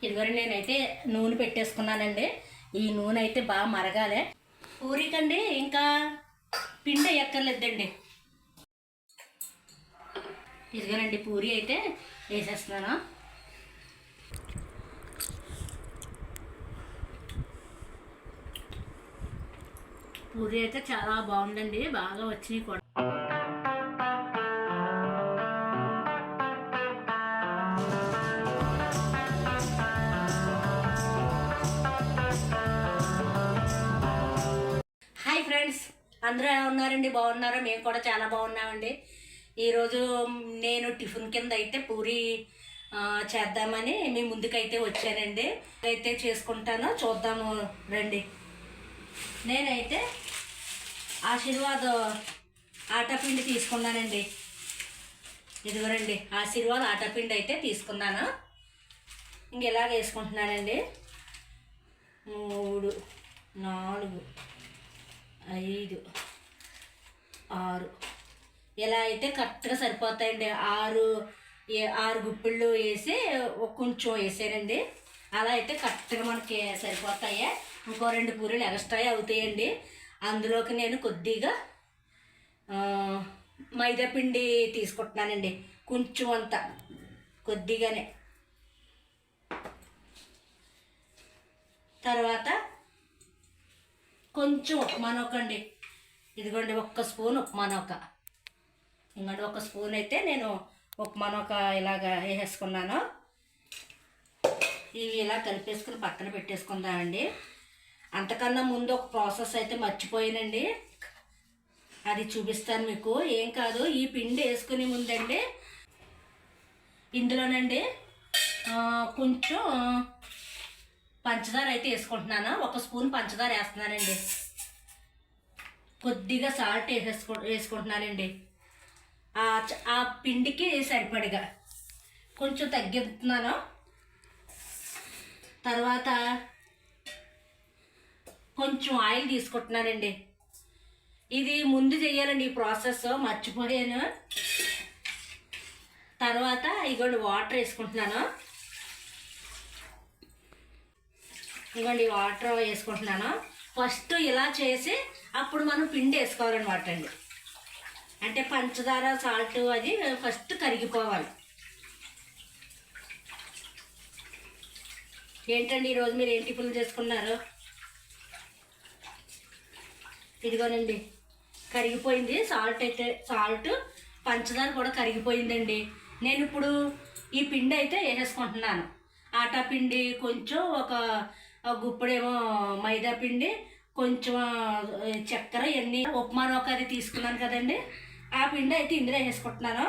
ఇదివరకు నేనైతే నూనె పెట్టేసుకున్నానండి. ఈ నూనె అయితే బాగా మరగాలి. పూరికండి ఇంకా పిండి ఎక్కర్లేదండి. ఇదిగోనండి పూరి అయితే వేసేస్తున్నాను. పూరి అయితే చాలా బాగుందండి, బాగా వచ్చినాయి కూడా. హాయ్ ఫ్రెండ్స్, అందరూ ఎలా ఉన్నారండి? బాగున్నారా? మేము కూడా చాలా బాగున్నామండి. ఈరోజు నేను టిఫిన్ కింద అయితే పూరి చేద్దామని మీ ముందుకైతే వచ్చానండి. అయితే చేసుకుంటానో చూద్దాము రండి. నేనైతే ఆశీర్వాద్ ఆటాపిండి తీసుకున్నానండి. ఇదిగోనండి ఆశీర్వాద్ ఆటాపిండి అయితే తీసుకున్నాను. ఇంకెలాగ వేసుకుంటున్నానండి. 3 4 5 6 ఇలా అయితే కరెక్ట్గా సరిపోతాయండి. 6 గుప్పిళ్ళు వేసి కొంచెం వేసానండి. అలా అయితే కరెక్ట్గా మనకి సరిపోతాయి. ఇంకో 2 పూరీలు ఎక్స్ట్రా అవుతాయండి. అందులోకి నేను కొద్దిగా మైదా పిండి తీసుకుంటున్నానండి. కొంచెం అంత కొద్దిగానే. తర్వాత కొంచెం ఉప్మా నూకండి. ఇదిగోండి 1 స్పూన్ ఉప్మా నూక. ఇంకోండి 1 స్పూన్ అయితే నేను ఉప్మా నూక ఇలాగా వేసేసుకున్నాను. ఇవి ఇలా కలిపేసుకుని పక్కన పెట్టేసుకుందామండి. అంతకన్నా ముందు ఒక ప్రాసెస్ అయితే మర్చిపోయానండి, అది చూపిస్తాను మీకు. ఏం కాదు, ఈ పిండి వేసుకునే ముందండి ఇందులోనండి కొంచెం పంచదార అయితే వేసుకుంటున్నాను. 1 స్పూన్ పంచదార వేస్తున్నానండి. కొద్దిగా సాల్ట్ వేసుకుంటున్నానండి. ఆ పిండికి సరిపడిగా కొంచెం తగ్గిస్తున్నాను. తర్వాత కొంచెం ఆయిల్ తీసుకుంటున్నానండి. ఇది ముందు చేయాలండి ఈ ప్రాసెస్, మర్చిపోయాను. తర్వాత ఇగోండి వాటర్ వేసుకుంటున్నాను. ఇగోండి వాటర్ వేసుకుంటున్నాను. ఫస్ట్ ఇలా చేసి అప్పుడు మనం పిండి వేసుకోవాలన్నమాట అండి. అంటే పంచదార సాల్ట్ అది ఫస్ట్ కరిగిపోవాలి. ఏంటండి ఈరోజు మీరు ఏం టిఫిన్లు చేసుకున్నారు? ఇదిగోనండి కరిగిపోయింది. సాల్ట్ పంచదార కూడా కరిగిపోయిందండి. నేను ఇప్పుడు ఈ పిండి అయితే వేసేసుకుంటున్నాను. ఆటా పిండి కొంచెం, ఒక గుప్పుడేమో మైదా పిండి, కొంచెం చక్కెర, ఇవన్నీ ఉప్మా నూక అది తీసుకున్నాను కదండి, ఆ పిండి అయితే ఇందులో వేసుకుంటున్నాను.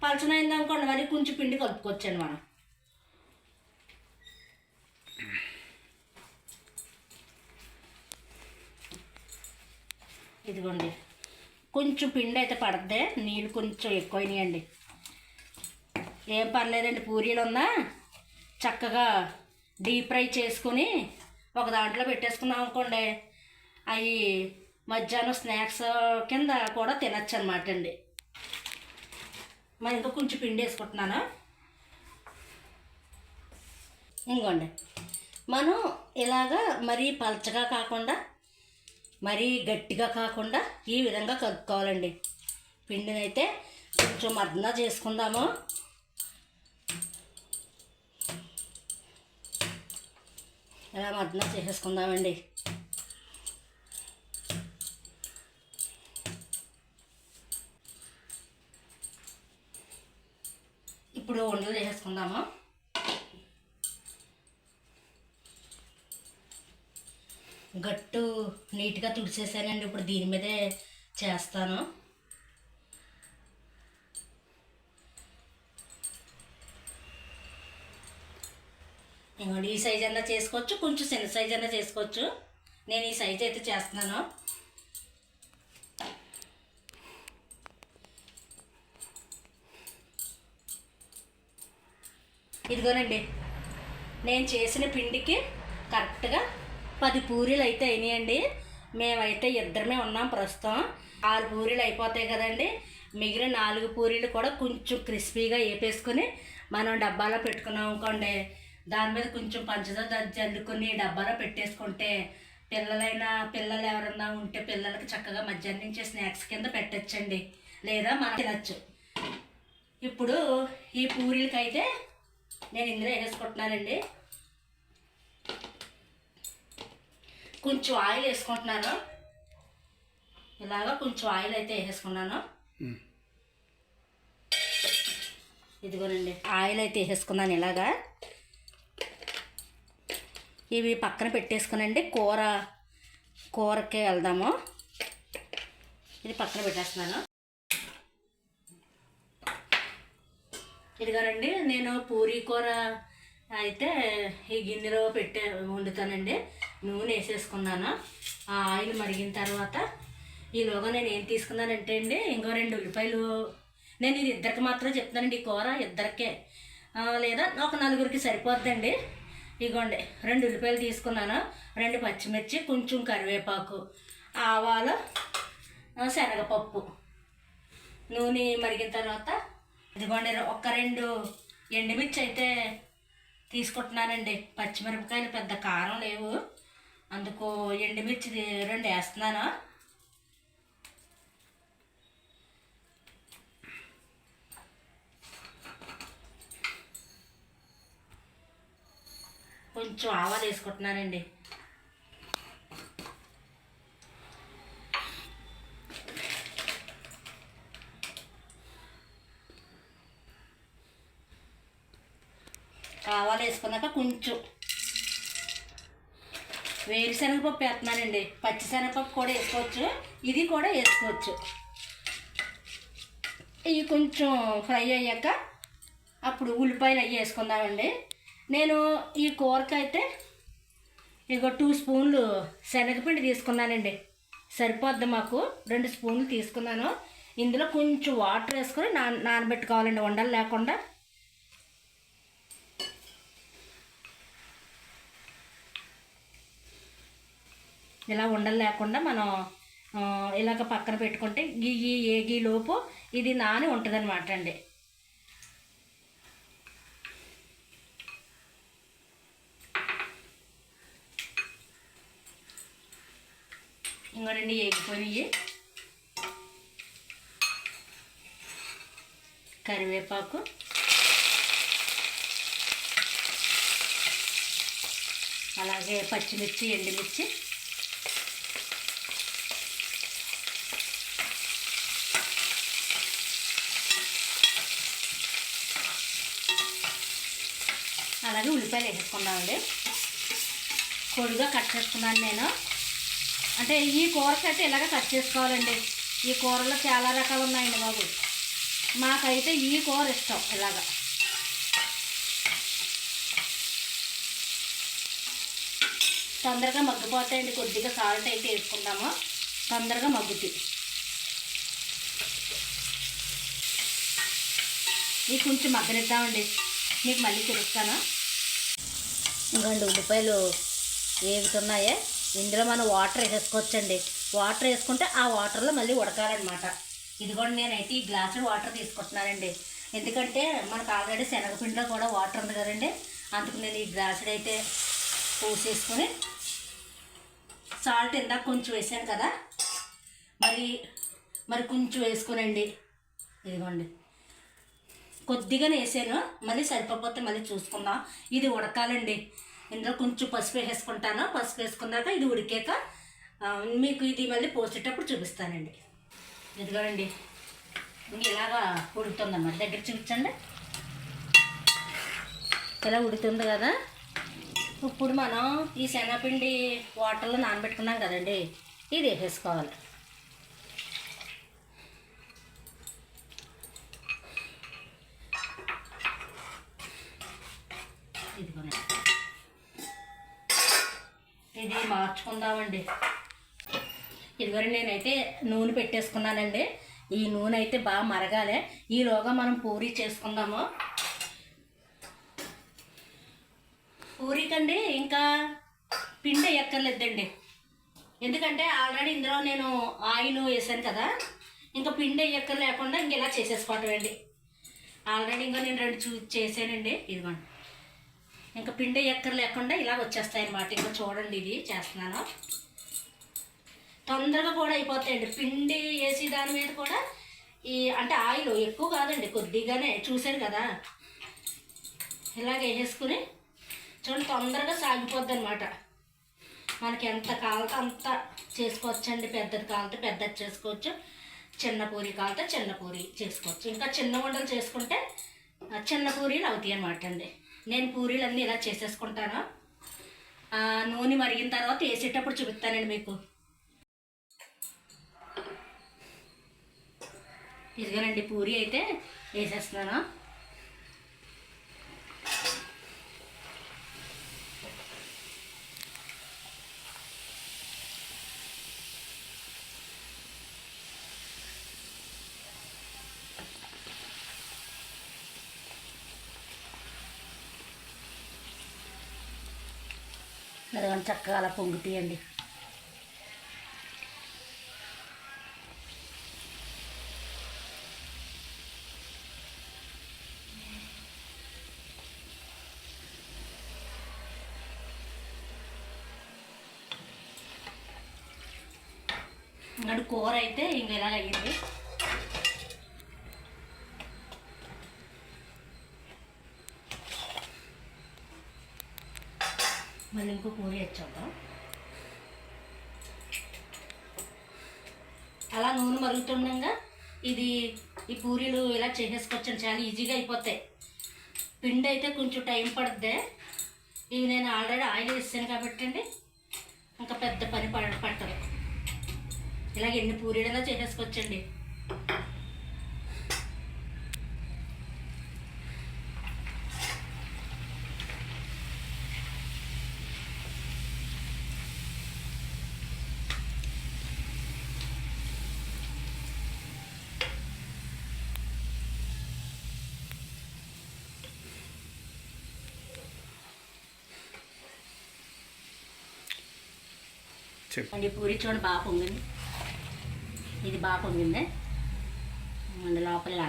పలచనైంది అనుకోండి మరి కొంచెం పిండి కలుపుకొచ్చాను మనం. ఇదిగోండి కొంచెం పిండి అయితే పడద్దే, నీళ్ళు కొంచెం ఎక్కువైనాయండి. ఏం పర్లేదండి, పూరీలు ఉన్నా చక్కగా డీప్ ఫ్రై చేసుకుని ఒక దాంట్లో పెట్టేసుకున్నాం అనుకోండి, అవి మధ్యాహ్నం స్నాక్స్ కింద కూడా తినచ్చు అనమాట అండి. మరి ఇంకా కొంచెం పిండి వేసుకుంటున్నాను. ఇంకోండి మనం ఇలాగా మరీ పలచగా కాకుండా మరీ గట్టిగా కాకుండా ఈ విధంగా కలుపుకోవాలండి. పిండిని అయితే కొంచెం మర్దన చేసుకుందాము. ఇలా మర్దన చేసేసుకుందామండి. ఇప్పుడు ఉండలు చేసేసుకుందాము. గట్టు నీట్గా తుడిచేసానండి. ఇప్పుడు దీని మీదే చేస్తాను. ఇంకోండి ఈ సైజ్ అన్నా చేసుకోవచ్చు, కొంచెం చిన్న సైజ్ అన్నా చేసుకోవచ్చు. నేను ఈ సైజ్ అయితే చేస్తున్నాను. ఇదిగోనండి నేను చేసిన పిండికి కరెక్ట్గా 10 పూరీలు అయితే అయినాయండి. మేమైతే ఇద్దరమే ఉన్నాం ప్రస్తుతం. 6 పూరీలు అయిపోతాయి కదండి. మిగిలిన 4 పూరీలు కూడా కొంచెం క్రిస్పీగా వేపేసుకొని మనం డబ్బాలో పెట్టుకున్నాం అనుకోండి, దాని మీద కొంచెం పంచదార జల్లుకొని డబ్బాలో పెట్టేసుకుంటే పిల్లలు ఎవరన్నా ఉంటే పిల్లలకి చక్కగా మధ్యాహ్నం నుంచి స్నాక్స్ కింద పెట్టచ్చండి, లేదా మనం తినచ్చు. ఇప్పుడు ఈ పూరీలకైతే నేను ఇందులో వేసుకుంటున్నానండి. కొంచెం ఆయిల్ వేసుకుంటున్నాను. ఇలాగా కొంచెం ఆయిల్ అయితే వేసేసుకున్నాను. ఇదిగోనండి ఆయిల్ అయితే వేసేసుకున్నాను. ఇలాగా ఇవి పక్కన పెట్టేసుకునండి. కూరకే వెళ్దాము. ఇది పక్కన పెట్టేస్తున్నాను. ఇదిగోనండి నేను పూరీ కూర అయితే ఈ గిన్నెలో వండుతానండి. నూనె వేసేసుకున్నాను. ఆ ఆయిల్ మరిగిన తర్వాత ఈలోగా నేను ఏం తీసుకున్నానంటే అండి, ఇంకో 2 ఉల్లిపాయలు. నేను ఇది ఇద్దరికి మాత్రం చెప్తానండి. ఈ కూర ఇద్దరికే లేదా ఒక 4గురికి సరిపోద్దండి. ఇగోండి 2 ఉల్లిపాయలు తీసుకున్నాను, 2 పచ్చిమిర్చి, కొంచెం కరివేపాకు, ఆవాలు, శనగపప్పు. నూనె మరిగిన తర్వాత ఇదిగోండి ఒక 2 ఎండుమిర్చి అయితే తీసుకుంటున్నానండి. పచ్చిమిరపకాయలు పెద్ద కారం లేవు, అందుకు ఎండుమిర్చి 2 వేస్తున్నాను. కొంచెం ఆవాలు వేసుకుంటున్నానండి. ఆవాలు వేసుకున్నాక కొంచెం వేరుశనగపప్పు వేస్తున్నానండి. పచ్చిశనగపప్పు కూడా వేసుకోవచ్చు, ఇది కూడా వేసుకోవచ్చు. ఇవి కొంచెం ఫ్రై అయ్యాక అప్పుడు ఉల్లిపాయలు అవి వేసుకుందామండి. నేను ఈ కూరకైతే ఇగో 2 స్పూన్లు శనగపిండి తీసుకున్నానండి. సరిపోద్ది మాకు. 2 స్పూన్లు తీసుకున్నాను. ఇందులో కొంచెం వాటర్ వేసుకొని నానబెట్టుకోవాలండి, ఉండలు లేకుండా. ఇలా ఉండలు లేకుండా మనం ఇలాగ పక్కన పెట్టుకుంటే ఏగిలోపు ఇది నాని ఉంటుంది అనమాట అండి. ఇంకా 2 ఏగిపోయినాయి. కరివేపాకు, అలాగే పచ్చిమిర్చి, ఎండుమిర్చి, అలాగే ఉల్లిపాయలు వేసేసుకున్నామండి. పొడిగా కట్ చేసుకున్నాను నేను. అంటే ఈ కూరకైతే ఇలాగ కట్ చేసుకోవాలండి. ఈ కూరలో చాలా రకాలు ఉన్నాయండి బాబు. మాకైతే ఈ కూర ఇష్టం. ఇలాగా తొందరగా మగ్గిపోతాయండి. కొద్దిగా సాల్ట్ అయితే వేసుకుంటాము, తొందరగా మగ్గుతాయి. ఇవి కొంచెం మగ్గనిద్దామండి, మీకు మళ్ళీ చూపిస్తాను. ఇంకొండి ఉల్లిపాయలు వేగుతున్నాయే. ఇందులో మనం వాటర్ వేసేసుకోవచ్చండి. వాటర్ వేసుకుంటే ఆ వాటర్లో మళ్ళీ ఉడకాలన్నమాట. ఇది కూడా నేనైతే ఈ గ్లాసుడు వాటర్ తీసుకుంటున్నానండి. ఎందుకంటే మనకు ఆల్రెడీ శనగపిండిలో కూడా వాటర్ ఉంది కదండి, అందుకు నేను ఈ గ్లాసుడు అయితే పోసేసుకొని, సాల్ట్ ఇందాక కొంచెం వేసాను కదా, మరి కొంచెం వేసుకునండి. ఇదిగోండి కొద్దిగానే వేసాను, మళ్ళీ సరిపోతే మళ్ళీ చూసుకుందాం. ఇది ఉడకాలండి. ఇందులో కొంచెం పసుపు వేసుకుంటాను. పసుపు వేసుకున్నాక ఇది ఉడికాక మీకు ఇది మళ్ళీ పోసేటప్పుడు చూపిస్తానండి. ఇదిగోండి ఇలాగా ఉడుకుతుందన్నమాట. దగ్గర చూపించండి. ఇలా ఉడుకుతుంది కదా. ఇప్పుడు మనం ఈ శనగపిండి వాటర్లో నానబెట్టుకున్నాం కదండి, ఇది వేసేసుకోవాలి. ఇదిగోనండి, ఇది మార్చుకుందామండి. ఇదిగోని నేనైతే నూనె పెట్టేసుకున్నానండి. ఈ నూనె అయితే బాగా మరగాలి. ఈలోగా మనం పూరీ చేసుకుందాము. పూరీకండి ఇంకా పిండి ఎక్కర్లేదండి, ఎందుకంటే ఆల్రెడీ ఇందులో నేను ఆయిల్ వేసాను కదా. ఇంకా పిండి అయ్యక్కర్ లేకుండా ఇంక ఇలా చేసేసుకోవటం అండి. ఆల్రెడీ ఇంకా నేను 2 చేసానండి. ఇదిగోండి, ఇంకా పిండి అయ్యక్కర్ లేకుండా ఇలా వచ్చేస్తాయి అన్నమాట. ఇంకా చూడండి, ఇది చేస్తున్నాను, తొందరగా కూడా అయిపోతాయండి. పిండి వేసి దాని మీద కూడా అంటే ఆయిల్ ఎక్కువ కాదండి, కొద్దిగానే, చూసారు కదా. ఇలాగ వేసేసుకుని చూడండి, తొందరగా సాగిపోద్ది అనమాట. మనకి ఎంత కావాలితే అంత చేసుకోవచ్చండి. పెద్దది కావాలితే పెద్దది చేసుకోవచ్చు, చిన్న పూరి కావాలితే చిన్న పూరి చేసుకోవచ్చు. ఇంకా చిన్న వంటలు చేసుకుంటే చిన్న పూరీలు అవుతాయి అన్నమాట అండి. నేను పూరీలు అన్నీ ఇలా చేసేసుకుంటాను. నూనె మరిగిన తర్వాత వేసేటప్పుడు చూపిస్తానండి మీకు. ఇదిగోనండి, పూరి అయితే వేసేస్తున్నాను. అదిగోండి, చక్కగా అలా పొంగుతాయండి. ఇంకా కూర అయితే ఇంక ఇలాగ అయ్యింది. మళ్ళీ ఇంకో పూరి వచ్చేద్దాం. అలా నూనె మరుగుతుండగా ఈ పూరీలు ఇలా చేసేసుకొచ్చాను. చాలా ఈజీగా అయిపోతాయి. పిండి అయితే కొంచెం టైం పడుద్ది. ఇవి నేను ఆల్రెడీ ఆయిల్ వేసాను కాబట్టి అండి, ఇంకా పెద్ద పని పట్టదు. ఇలాగ ఎన్ని పూరీలు చేసేసుకొచ్చండి. అండి, పూరి చూడండి బాగా పొంగింది. ఇది బాగా పొంగింది. అండ్ లోపల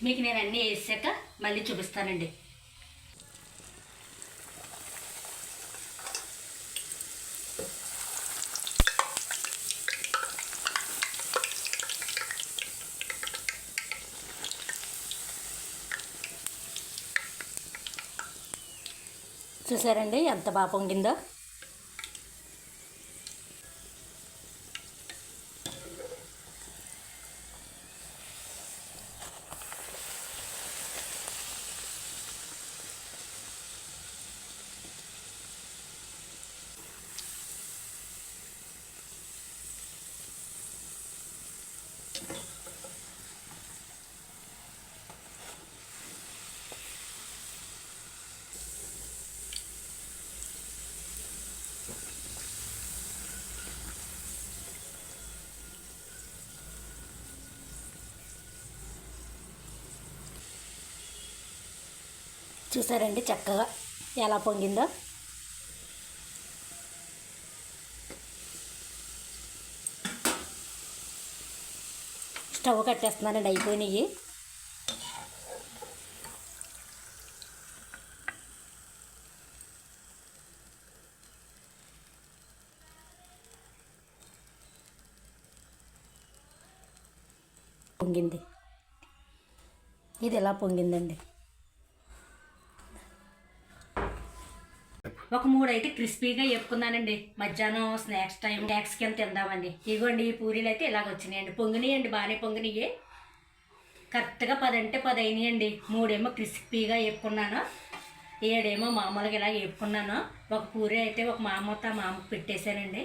మీకు నేను అన్నీ వేసాక మళ్ళీ చూపిస్తానండి. చూసారండి ఎంత బాగా పొంగిందో. చూసారండి చక్కగా ఎలా పొంగిందో. స్టవ్ కట్టేస్తున్నానండి, అయిపోయినాయి. పొంగింది, ఇది ఎలా పొంగిందండి. ఒక 3 అయితే క్రిస్పీగా వేపుకున్నానండి. మధ్యాహ్నం స్నాక్స్ కింద తిందామండి. ఇదిగోండి, ఈ పూరీలు అయితే ఇలాగ వచ్చినాయండి. పొంగినాయండి, బాగానే పొంగినాయి. కరెక్ట్గా 10 అంటే 10 అయినాయండి. 3 ఏమో క్రిస్పీగా వేపుకున్నాను, 7 ఏమో మామూలుగా ఇలా వేపుకున్నాను. ఒక పూరి అయితే ఒక మామకు పెట్టేశానండి.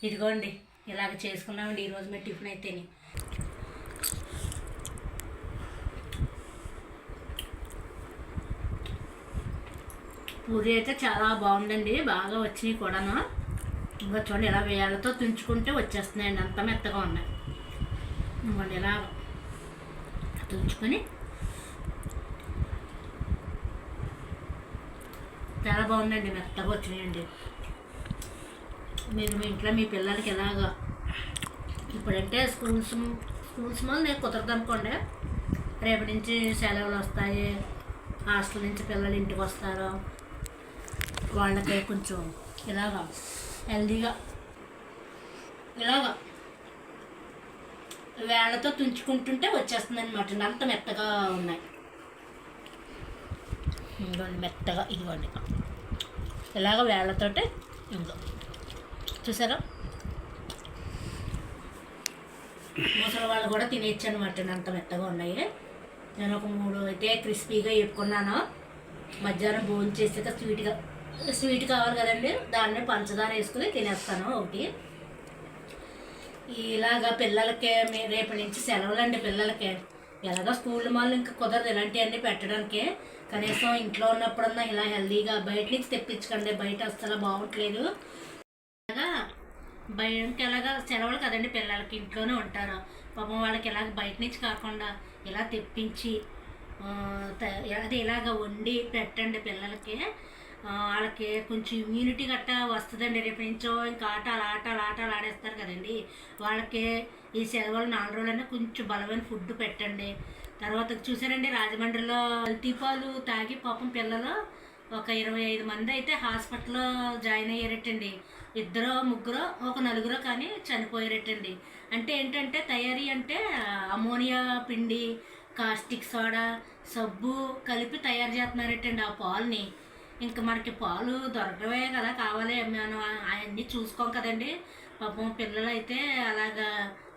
ఇదిగోండి, ఇలాగ చేసుకున్నామండి ఈరోజు మీ టిఫిన్ అయితేని. పూరి అయితే చాలా బాగుందండి, బాగా వచ్చినాయి కూడాను. ఇంకా చూడండి, ఇలా వేళ్ళతో తుంచుకుంటే వచ్చేస్తున్నాయండి, అంత మెత్తగా ఉన్నాయి. ఇంకోండి ఇలా తుంచుకొని చాలా బాగుందండి, మెత్తగా వచ్చినాయండి. మీరు మీ ఇంట్లో మీ పిల్లలకి ఎలాగా ఇప్పుడంటే స్కూల్స్ వల్ల నేను కుదరదు అనుకోండి, రేపటి నుంచి సెలవులు వస్తాయి, హాస్టల్ నుంచి పిల్లలు ఇంటికి వస్తారు, వాళ్ళకి కొంచెం ఇలాగా హెల్దీగా ఇలాగా వేళ్ళతో తుంచుకుంటుంటే వచ్చేస్తుంది అనమాట. అంత మెత్తగా ఉన్నాయి. ఇదిగోండి మెత్తగా, ఇదిగోండి ఇలాగ వేళ్ళతోటి ఇంకో చూసారా, ముసలి వాళ్ళు కూడా తినేయచ్చు అనమాట. అంత మెత్తగా ఉన్నాయి. నేను ఒక 3 అయితే క్రిస్పీగా వేపుకున్నాను. మధ్యాహ్నం భోజనం చేసాక స్వీట్ కావాలి కదండి, దాన్ని పంచదార వేసుకుని తినేస్తాను ఒకటి. ఇలాగా పిల్లలకి రేపటి నుంచి సెలవులండి. పిల్లలకి ఎలాగో స్కూల్ మాల్లో ఇంకా కుదరదు ఇలాంటివన్నీ పెట్టడానికి. కనీసం ఇంట్లో ఉన్నప్పుడన్నా ఇలా హెల్దీగా బయట నుంచి తెప్పించకండి, బయట అస్సలు బాగుంటలేదు. అలాగా బయటకి ఎలాగా సెలవులు కదండి, పిల్లలకి ఇంట్లోనే ఉంటారు పాపం. వాళ్ళకి ఎలాగ బయట నుంచి కాకుండా ఇలా తెప్పించి అది ఇలాగ వండి పెట్టండి పిల్లలకి. వాళ్ళకి కొంచెం ఇమ్యూనిటీ గట్టా వస్తుందండి. రేపు నుంచో ఇంకా ఆటలు ఆడేస్తారు కదండి. వాళ్ళకి ఈ సెలవులు 4 రోజులైనా కొంచెం బలమైన ఫుడ్ పెట్టండి. తర్వాత చూసారండి, రాజమండ్రిలో కల్తీ పాలు తాగి పాపం పిల్లలు ఒక 25 మంది అయితే హాస్పిటల్లో జాయిన్ అయ్యారటండి. 2 3 ఒక 4 కానీ చనిపోయారటండి. అంటే ఏంటంటే తయారీ అంటే అమోనియా పిండి, కాస్టిక్ సోడా, సబ్బు కలిపి తయారు చేస్తున్నారటండి ఆ పాలని. ఇంకా మనకి పాలు దొరకవే కదా కావాలి, మనం అవన్నీ చూసుకోం కదండి. పాపం పిల్లలు అయితే అలాగా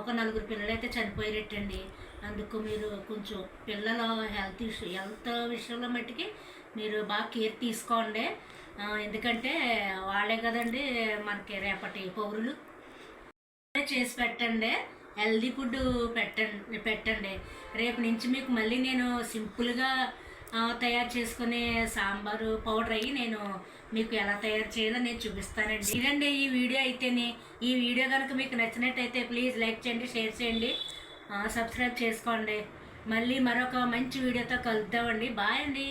ఒక 4 పిల్లలు అయితే చనిపోయారటండి. అందుకు మీరు కొంచెం పిల్లల హెల్త్ విషయంలో మట్టికి మీరు బాగా కేర్ తీసుకోండి. ఎందుకంటే వాళ్ళే కదండి మనకి రేపటి పౌరులు. చేసి పెట్టండి, హెల్దీ ఫుడ్ పెట్టండి. రేపు నుంచి మీకు మళ్ళీ నేను సింపుల్గా తయారు చేసుకునే సాంబారు పౌడర్ అయ్యి నేను మీకు ఎలా తయారు చేయాలో నేను చూపిస్తానండి. ఇదండి ఈ వీడియో అయితేనే. ఈ వీడియో కనుక మీకు నచ్చినట్టయితే ప్లీజ్ లైక్ చేయండి, షేర్ చేయండి, సబ్స్క్రైబ్ చేసుకోండి. మళ్ళీ మరొక మంచి వీడియోతో కలుద్దామండి. బాయ్ అండి.